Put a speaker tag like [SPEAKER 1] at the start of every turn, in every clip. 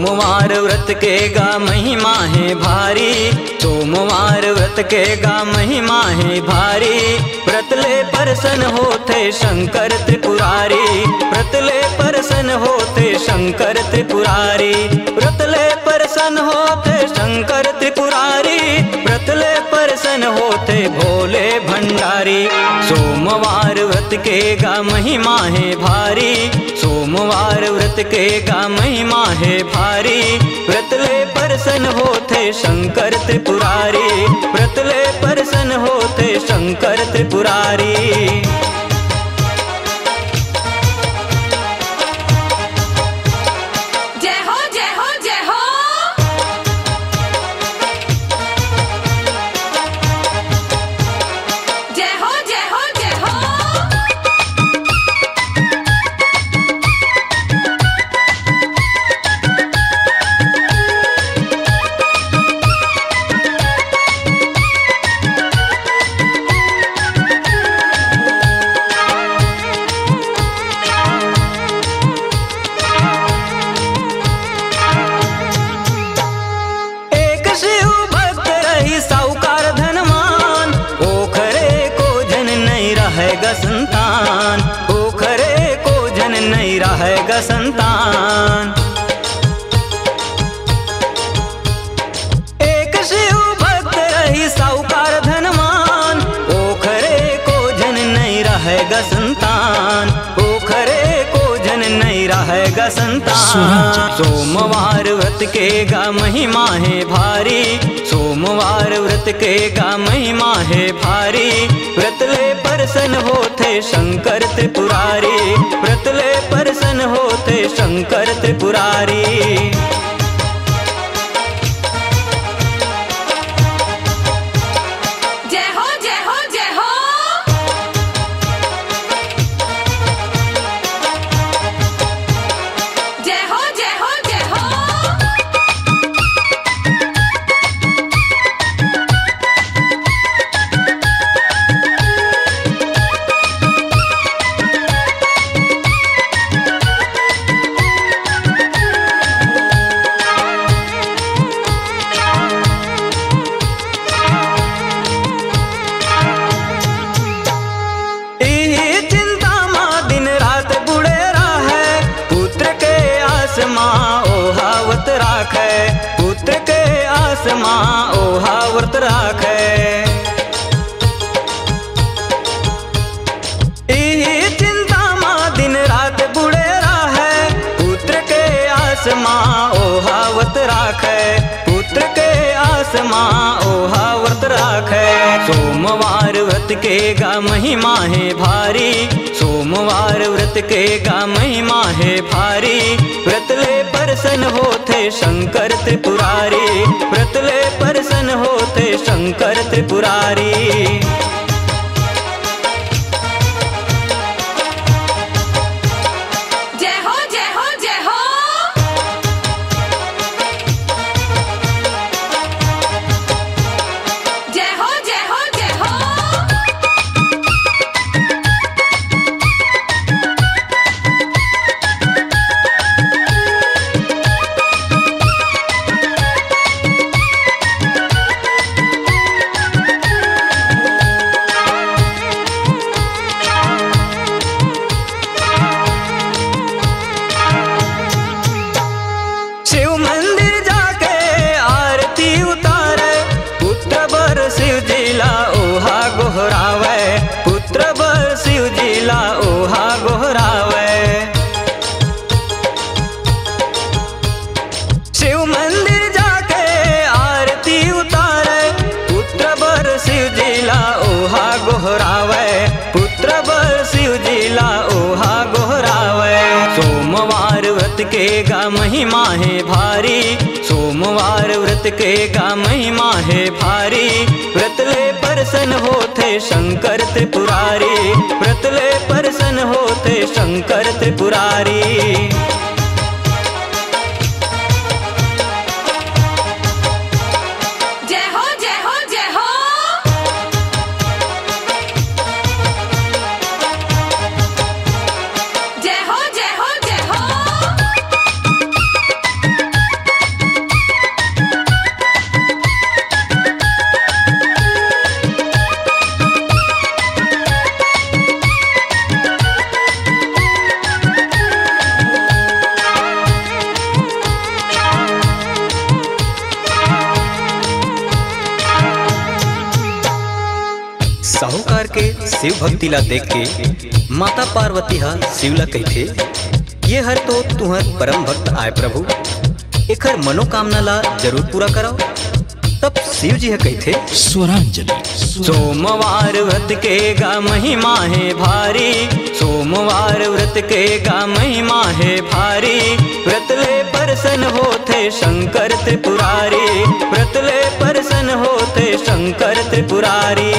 [SPEAKER 1] सोमवार व्रत के गा महिमा है भारी, सोमवार व्रत के गा महिमा है भारी। व्रतले परसन होते शंकर त्रिपुरारी, व्रतले परसन होते शंकर त्रिपुरारी, व्रतले परसन होते शंकर त्रिपुरारी, व्रतले परसन होते भोले भंडारी। सोमवार व्रत के गा महिमा है भारी, सोमवार व्रत के गा महिमा है भारी। व्रतले परसन होते शंकर त्रिपुरारी, व्रतले परसन होते शंकर त्रिपुरारी। संतान ओखरे को जन नहीं रहेगा संतान। एक शिव भक्त रही साहूकार धनवान, ओखरे को जन नहीं रहेगा संतान, ओखरे को जन नहीं रहेगा संतान। सोमवार व्रत के गा महिमा है भारी, सोमवार व्रत के गा महिमा है भारी। व्रतले परसन होते शंकर त्रिपुरारी, व्रतले परसन होते शंकर त्रिपुरारी। ओहावत राखे पुत्र के आसमां ओहावत राखे। यही चिंता माँ दिन रात बुढ़े रहे, पुत्र के आसमां ओहावत राखे, पुत्र के आसमां ओहावत राखे। सोमवार व्रत के गा महिमा है भारी, सोमवार व्रत के गा महिमा है भारी। व्रतले परसन होते शंकर त्रिपुरारी, व्रतले परसन होते शंकर त्रिपुरारी। पुत्र बर शिव जिला ओहा गोहरावे, शिव मंदिर जाके आरती उतारे, पुत्र बर शिव जिला ओहा गोहरावे, पुत्र बर शिव जिला ओहा गोहरावे। सोमवार व्रत के गा महिमा है भारी, सोमवार व्रत के गा महिमा है भारी। व्रतले परसन होते शंकर त्रिपुरारी, व्रतले परसन होते शंकर त्रिपुरारी। शिव भक्ति ला देख के माता पार्वती हा शिव ला कहथे, ये हर तो तुहर परम भक्त आए प्रभु, एकर मनोकामना ला जरूर पूरा कराओ। तब शिव जी कहथे,
[SPEAKER 2] स्वरांजलि।
[SPEAKER 1] सोमवार व्रत के गा महिमा है भारी, सोमवार व्रत के गा महिमा है भारी, व्रत ले परसन होते शंकर त्रिपुरारी, व्रत ले परसन होते शंकर त्रिपुरारी।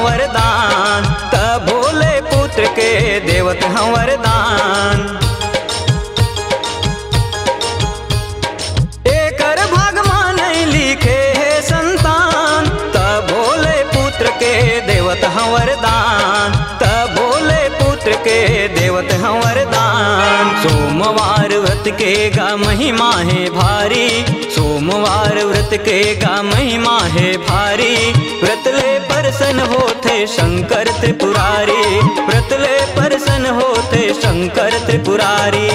[SPEAKER 1] वरदान तब भोले पुत्र के देवत हैं वरदान, एकर भागमा नहीं लिखे है संतान, तब भोले पुत्र के देवत हैं वरदान, तब भोले पुत्र के देवत हैं वरदान। सोमवार व्रत के गा महिमा है भारी, सोमवार व्रत के गा महिमा है भारी, व्रत ले परसन होते शंकर त्रिपुरारी, व्रत ले परसन होते शंकर त्रिपुरारी।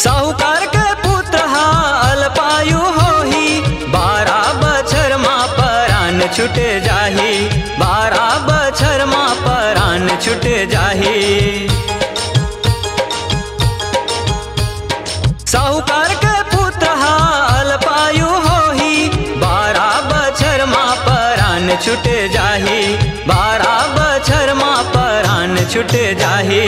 [SPEAKER 1] साहूकार के पुत्र हा अल्पायु होही, 12 बछर माँ परान छुट जाही, 12 बछर माँ परान छुट जाही। साहूकार के पुत्र हा अल्पायु होही, 12 बछर माँ परान छुट जाही, 12 बछर माँ परान छुट जाही।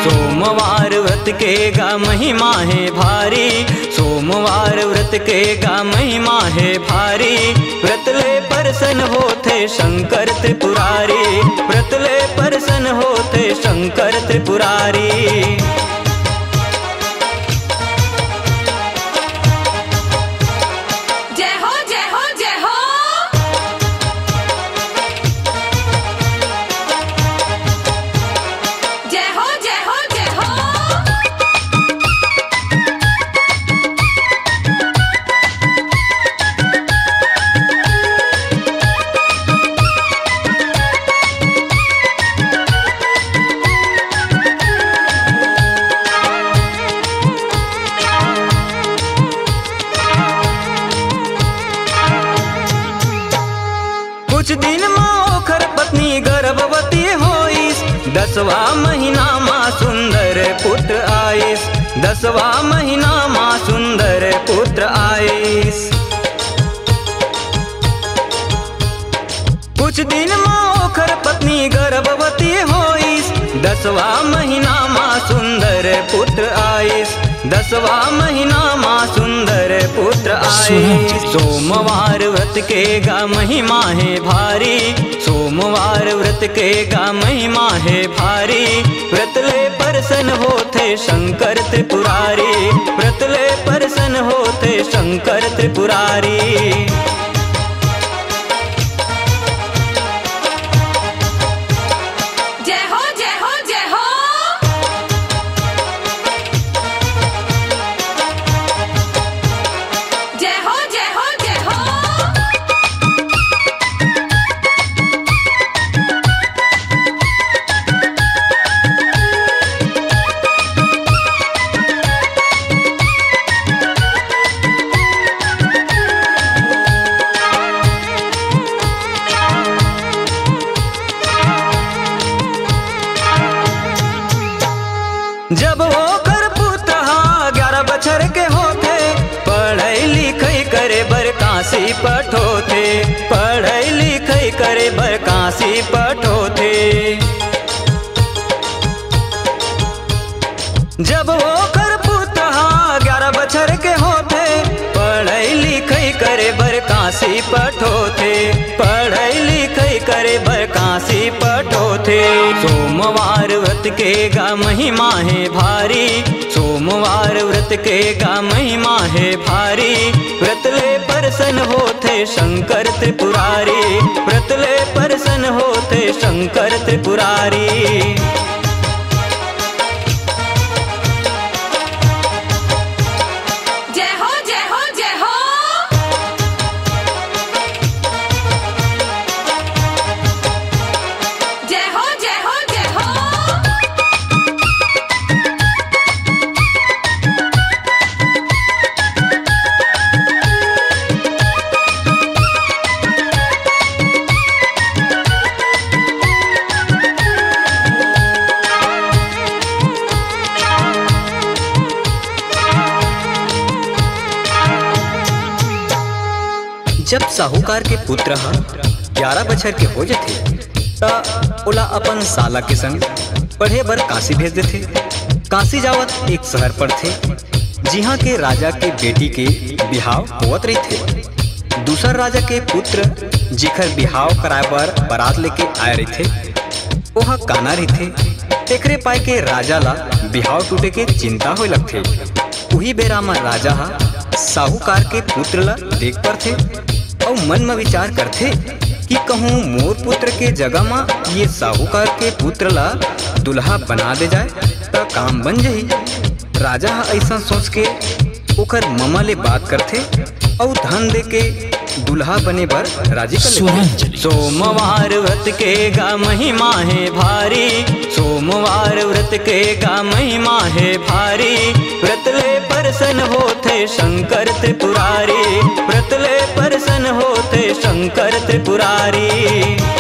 [SPEAKER 1] सोमवार व्रत के गा महिमा है भारी, सोमवार व्रत के गा महिमा है भारी, व्रत ले परसन होते शंकर त्रिपुरारी, व्रत ले परसन होते शंकर त्रिपुरारी। कुछ दिन माँ ओखर पत्नी गर्भवती होइस, 10वां महीना माँ सुंदर पुत्र आइस, 10वां महीना माँ सुंदर पुत्र आइस। कुछ दिन माँ ओखर पत्नी गर्भवती होइस, 10वां महीना माँ सुंदर पुत्र आइस, 10वां महीना माँ सुंदर पुत्र आइस। सोमवार व्रत के गा महिमा है भारी, सोमवार व्रत के गा महिमा है भारी, व्रत ले परसन होते शंकर त्रिपुरारी, व्रत ले परसन होते शंकर त्रिपुरारी। काशी पठोथे, पढ़ई लिखई करे बर काशी पठोथे। जब वो कर पुत्र 11 बछर के होथे, पढ़ई लिखई करे बर काशी पठोथे, पढ़ई लिखई करे बर काशी पठोथे। सोमवार व्रत के गा महिमा है भारी, सोमवार व्रत के गा महिमा है भारी। व्रत ले प्रसन्न होथे शंकर त्रिपुरारी, व्रत ले प्रसन्न होथे शंकर त्रिपुरारी। जब साहूकार के पुत्र 11 बछर के हो जाथे त ओला अपन साला के संग पढ़े बर काशी भेज देथे। काशी जावत एक शहर पड़थे, जिहाँ के राजा के बेटी के बिहाव होवत रहिथे। दूसर राजा के पुत्र जिखर बिहाव कराए बर बारात लेके आए रहिथे, ओहा काना रहिथे। एकरे पाए के राजा ला बिहाव टूटे के चिंता होए लगथे। उही बेरा में राजा साहूकार के पुत्र ला देख परथे और मन में विचार करथे कि कहूँ मोर पुत्र के जगह में ये साहूकार के पुत्र ला दुल्हा बना दे जाए तो काम बन जाही। राजा ऐसा सोच के ओकर ममा ले बात करथे और धन दे के दुल्हा बने बर राजी कर लेथे। सोमवार व्रत के गा महिमा है भारी, सोमवार व्रत के गा महिमा है भारी। व्रत ले प्रसन्न होथे शंकर त्रिपुरारी, व्रत ले प्रसन्न होथे शंकर त्रिपुरारी।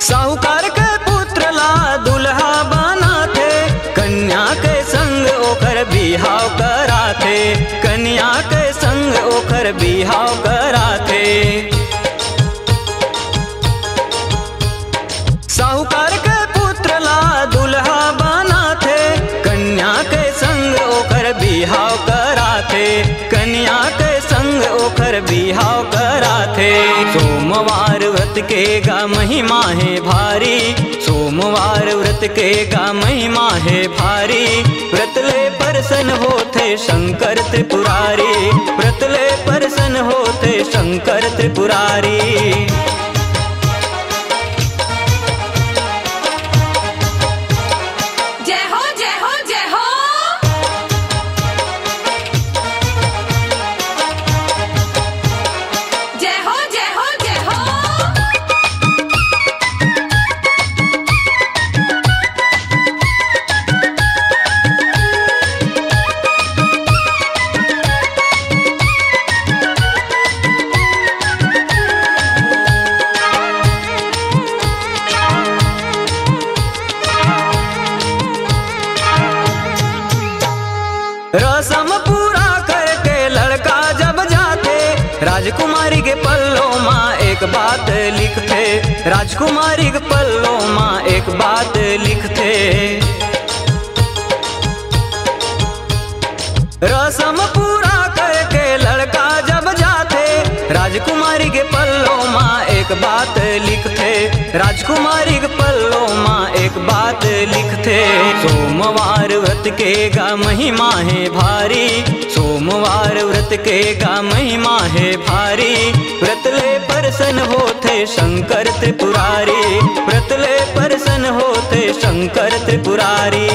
[SPEAKER 1] साहूकार के पुत्र ला दुल्हा बनाथे, कन्या के संग ओकर बिहाव कराथे, कन्या के संग ओकर बिहाव कराथे। साहूकार के पुत्र ला दुल्हा बनाथे, कन्या के संग ओकर बिहाव कराथे, कन्या के संग ओकर बिहाव कराथे। सोमवार व्रत के गा महिमा है भारी, सोमवार व्रत के गा महिमा है भारी। व्रत ले प्रसन्न होथे शंकर त्रिपुरारी, व्रत ले प्रसन्न होथे शंकर त्रिपुरारी। रसम पूरा करके लड़का जब जाते, राजकुमारी के पल्लों माँ एक बात लिखते, राजकुमारी के पल्लों माँ एक बात लिखते। रसम पूरा करके लड़का जब जाते, राजकुमारी के पल्लों माँ एक बात लिखते, राजकुमारी के पल्लों माँ एक बात लिखते। सोमवार व्रत के गा महिमा है भारी, सोमवार व्रत के गा महिमा है भारी। व्रत ले प्रसन्न होते शंकर त्रिपुरारी, व्रत ले प्रसन्न होते होते शंकर त्रिपुरारी।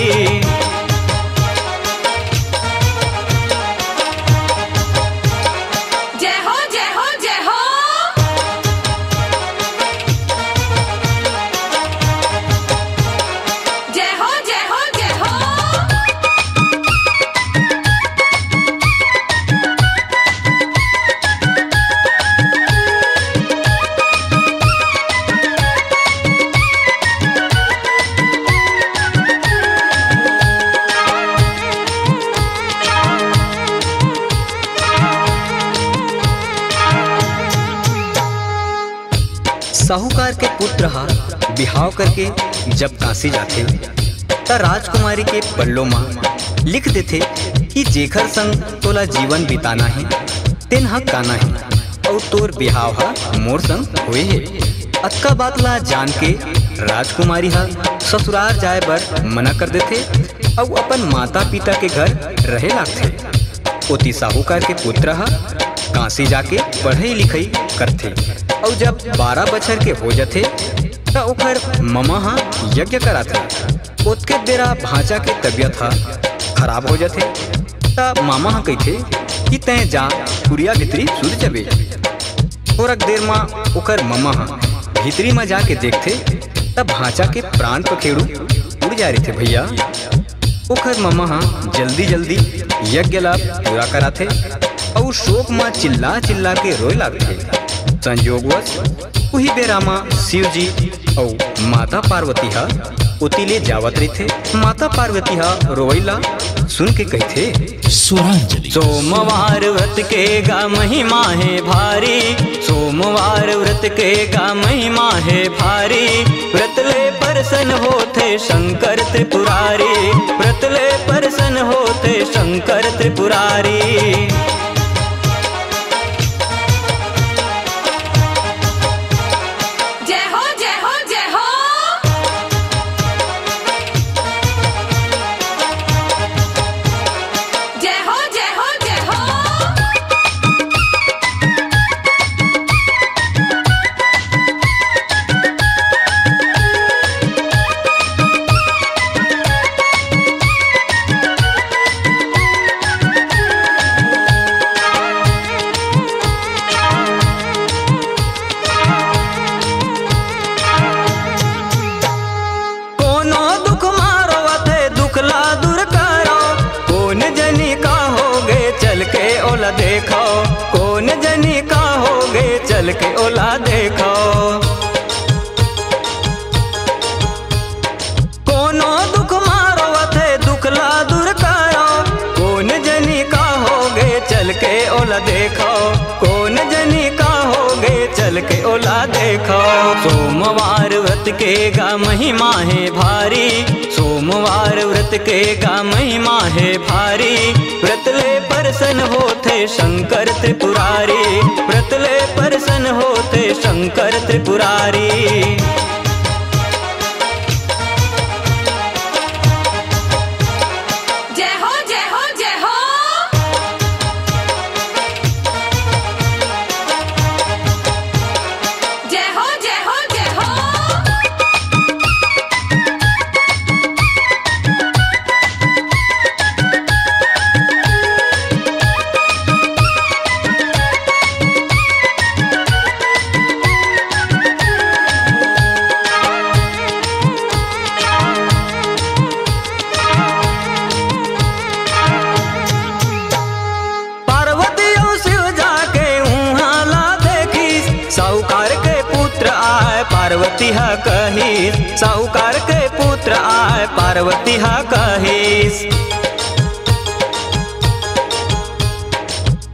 [SPEAKER 2] साहूकार के पुत्र हा बिहाव करके जब काशी जाते त राजकुमारी के पल्लो माँ लिख देते कि जेखर संग तोला जीवन बिताना है तेन हा काना है और तोर बिहाव हा मोर संग हुए है। अतका बात ला जान के राजकुमारी हा ससुराल जाए बर मना कर देते और अपन माता पिता के घर रहे लागते। ओती साहूकार के पुत्र हा काशी जाके पढ़ाई लिखाई करते और जब 12 बछर के हो जाते त ओकर ममा हा यज्ञ कराते। ओतके बेरा भांजा के तबियत हा खराब हो जाते त मामा हा कहते कि तय जा कुरिया भीतरी सुध जबे। थोड़क देर में ओकर ममा हा भीतरी में जाके देखते तब भांजा के प्राण पखेड़ू उड़ जा रहे थे भैया। ओकर ममा हा जल्दी जल्दी यज्ञ लाभ पूरा कराते और शोक में चिल्ला चिल्ला के रोए लागते। संयोगवश वही बेरा में शिव जी और माता पार्वती हा उतिले जावत रही थे। माता पार्वती हा रोइला सुन के कहते
[SPEAKER 3] स्वरांजलि।
[SPEAKER 1] सोमवार व्रत के गा महिमा है भारी, सोमवार व्रत के गा महिमा है भारी। व्रतले परसन होते शंकर त्रिपुरारी, व्रतले परसन होते शंकर त्रिपुरारी। देखो कौन जनी का हो गए चल के ओला देखो। कोनो दुख मारो थे दुखला दूर करो, कौन जनी का हो गए चल के ओला देखो, कौन जनी का हो गए चल के ओला देखो। सोमवार व्रत के गा महिमा है भारी, सोमवार व्रत के गा महिमा है भारी। व्रतले परसन होते शंकर त्रिपुरारी, व्रतले परसन होते शंकर त्रिपुरारी। पार्वती हा कहिस साहूकार के पुत्र आए, पार्वती हा कहिस।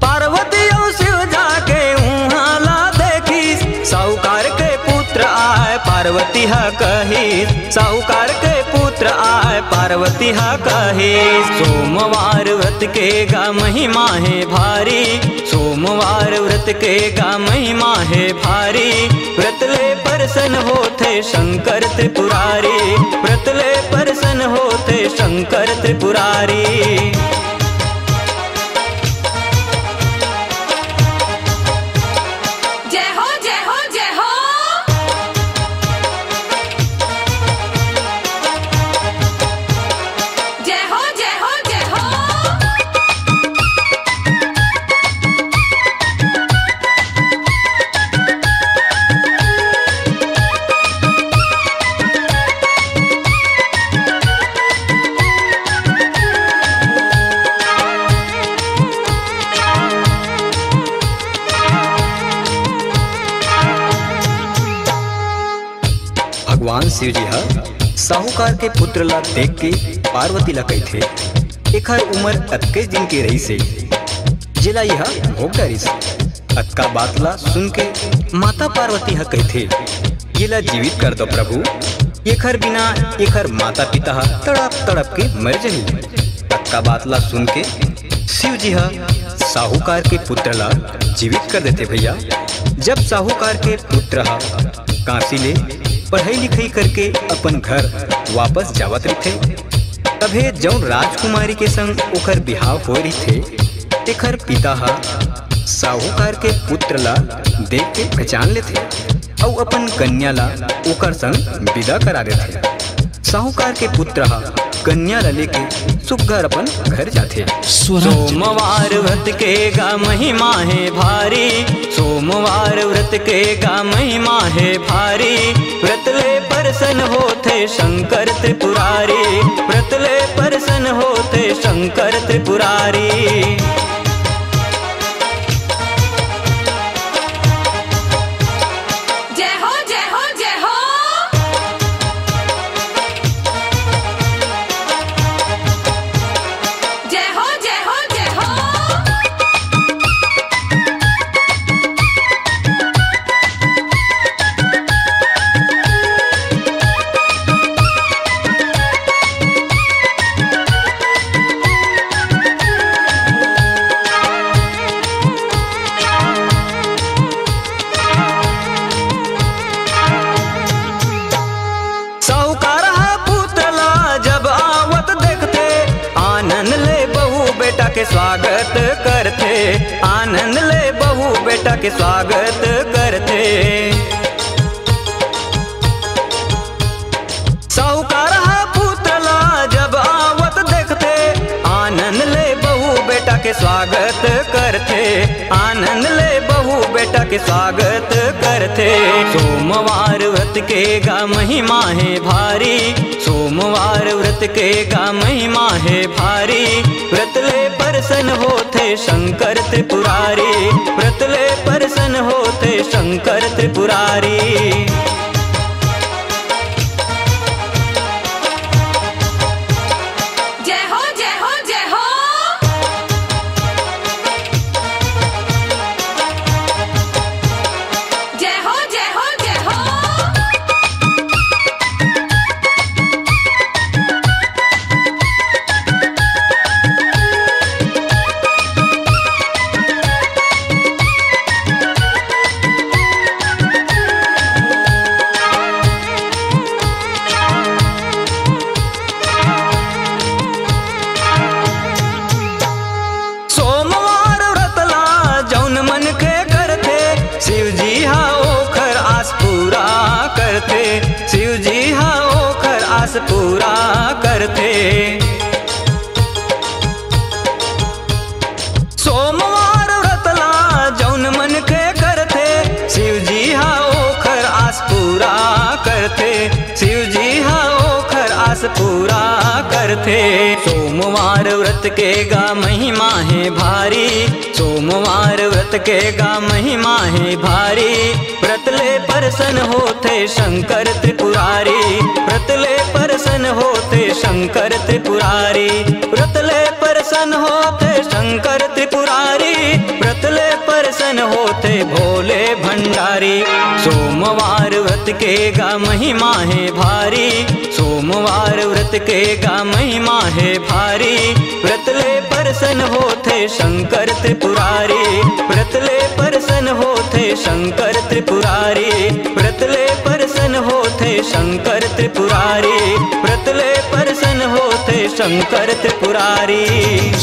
[SPEAKER 1] पार्वती और शिव जाके उहाँ ला देखिस, साहूकार के पुत्र आए, पार्वती हा कहिस, साहूकार के पुत्र आए, पार्वती हा कहिस। सोमवार व्रत के गा महिमा है भारी, सोमवार व्रत के गा महिमा है भारी। व्रतले परसन होते शंकर त्रिपुरारी, व्रतले परसन होते शंकर त्रिपुरारी।
[SPEAKER 2] शिव जी हा साहूकार के पुत्र ला देख के पार्वती ला कही थे एकर उम्र 21 दिन के रही से जिला यह भोग डरिस। अतका बात ला सुन के माता पार्वती हा कही थे ये ला जीवित कर दो प्रभु, एकर बिना एकर माता पिता हा तड़प तड़प के मर जाही। अतका बात ला सुन के शिव जी हा साहूकार के पुत्र ला जीवित कर देते भैया। जब साहूकार के पुत्र हा काशी ले पढ़ाई लिखाई करके अपन घर वापस जावत रही थे, तभे जौन राजकुमारी के संग ओकर बिहाव हो रही थे एकर पिता हा साहूकार के पुत्र ला देख के पहचान लेते और अपन कन्या ला ओकर संग विदा करा देते। साहूकार के पुत्र हा कन्या ला लेके सुखघर अपन घर जाते।
[SPEAKER 1] सोमवार व्रत के गा महिमा है भारी, सोमवार व्रत के गा महिमा है भारी। व्रत ले परसन होते शंकर त्रिपुरारी, व्रत ले परसन होते शंकर त्रिपुरारी। के स्वागत करते, आनंद ले बहू बेटा के स्वागत करते। साहूकार पुत्र ला जब आवत देखते, आनंद ले बहू बेटा के स्वागत करते, आनंद ले बहू बेटा के स्वागत करते। सोमवार व्रत के गा महिमा है भारी, सोमवार व्रत के गा महिमा है भारी। व्रत ले परसन होते शंकर त्रिपुरारी, व्रत ले परसन होते शंकर त्रिपुरारी। शिव जी हा ओखर आस पूरा करते। सोमवार व्रत ला जौन मन के करते, शिव जी हा ओखर आस पूरा करते, शिव जी हा ओखर आस पूरा करते। सोमवार व्रत के गा महिमा है भारी, सोमवार व्रत के गा महिमा है भारी। व्रत ले परसन होते शंकर त्रिपुरारी, व्रत ले परसन होते शंकर त्रिपुरारी, व्रत ले परसन होते शंकर त्रिपुरारी, व्रत ले परसन होते भोले भंडारी। सोमवार व्रत के गा महिमा है भारी, सोमवार व्रत के गा महिमा है भारी। व्रत ले परसन होते शंकर त्रिपुरारी, व्रत ले परसन होते शंकर त्रिपुरारी, व्रत ले परसन होते शंकर त्रिपुरारी, व्रत ले परसन होते शंकर त्रिपुरारी।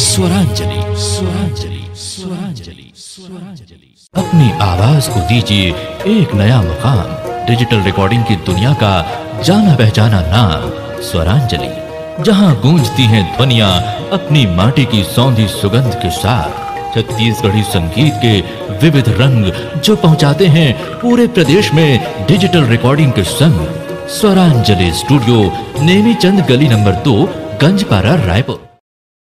[SPEAKER 3] स्वरांजलि स्वरांजलि स्वरांजलि स्वरांजलि। अपनी आवाज को दीजिए एक नया मुकाम। डिजिटल रिकॉर्डिंग की दुनिया का जाना पहचाना नाम स्वरांजलि, जहां गूंजती हैं ध्वनियां अपनी माटी की सौंधी सुगंध के साथ। छत्तीसगढ़ी संगीत के विविध रंग जो पहुंचाते हैं पूरे प्रदेश में डिजिटल रिकॉर्डिंग के संग। स्वरांजलि स्टूडियो, नेमीचंद गली नंबर 2, गंजपारा, रायपुर।